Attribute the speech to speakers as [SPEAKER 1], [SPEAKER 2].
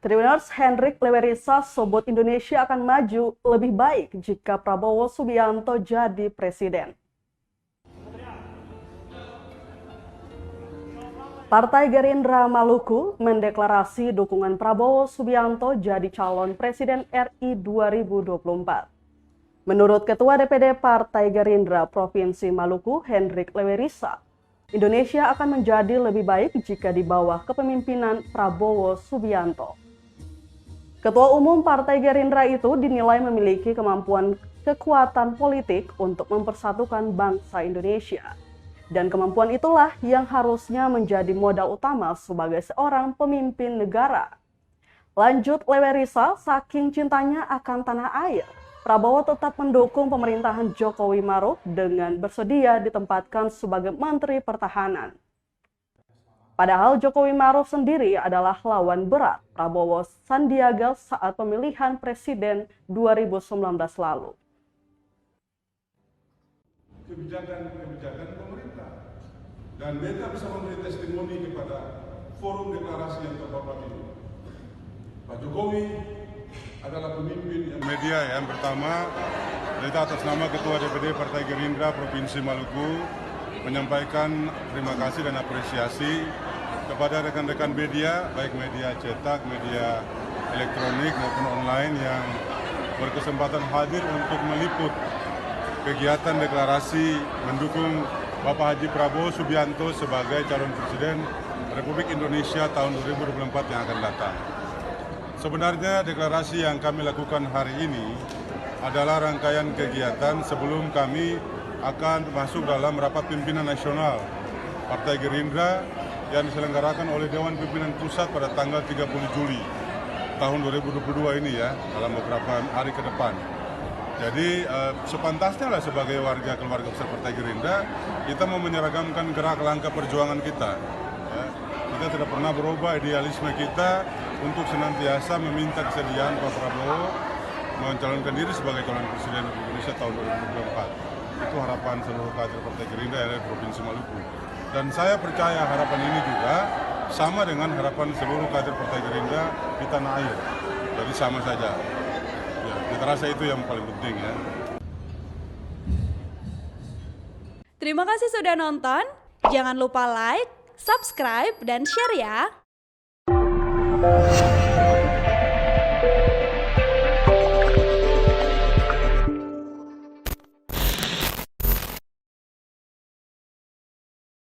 [SPEAKER 1] Tribuners Hendrik Lewerisa sebut Indonesia akan maju lebih baik jika Prabowo Subianto jadi presiden. Partai Gerindra Maluku mendeklarasi dukungan Prabowo Subianto jadi calon presiden RI 2024. Menurut Ketua DPD Partai Gerindra Provinsi Maluku, Hendrik Lewerisa, Indonesia akan menjadi lebih baik jika di bawah kepemimpinan Prabowo Subianto. Ketua Umum Partai Gerindra itu dinilai memiliki kekuatan politik untuk mempersatukan bangsa Indonesia. Dan kemampuan itulah yang harusnya menjadi modal utama sebagai seorang pemimpin negara. Lanjut Lewerisa, saking cintanya akan tanah air, Prabowo tetap mendukung pemerintahan Jokowi Maruf dengan bersedia ditempatkan sebagai Menteri Pertahanan. Padahal Jokowi Maruf sendiri adalah lawan berat Prabowo Sandiaga saat pemilihan presiden 2019 lalu.
[SPEAKER 2] Kebijakan pemerintah dan mereka bisa memberi testimoni kepada forum deklarasi yang terhormat ini. Pak Jokowi adalah pemimpin yang media yang pertama, kita atas nama Ketua DPD Partai Gerindra Provinsi Maluku menyampaikan terima kasih dan apresiasi kepada rekan-rekan media, baik media cetak, media elektronik maupun online yang berkesempatan hadir untuk meliput kegiatan deklarasi mendukung Bapak Haji Prabowo Subianto sebagai calon presiden Republik Indonesia tahun 2024 yang akan datang. Sebenarnya deklarasi yang kami lakukan hari ini adalah rangkaian kegiatan sebelum kami akan masuk dalam rapat pimpinan nasional Partai Gerindra yang diselenggarakan oleh Dewan Pimpinan Pusat pada tanggal 30 Juli tahun 2022 ini ya, dalam beberapa hari ke depan. Jadi sepantasnya lah sebagai warga keluarga besar Partai Gerindra, kita mau menyeragamkan gerak langkah perjuangan kita. Ya. Kita tidak pernah berubah idealisme kita untuk senantiasa meminta kesediaan Pak Prabowo mencalonkan diri sebagai calon presiden Indonesia tahun 2024. Itu harapan seluruh kader Partai Gerindra dari Provinsi Maluku. Dan saya percaya harapan ini juga sama dengan harapan seluruh kader Partai Gerindra di tanah air. Jadi sama saja. Saya rasa itu yang paling penting ya.
[SPEAKER 3] Terima kasih sudah nonton. Jangan lupa like, subscribe, dan share ya.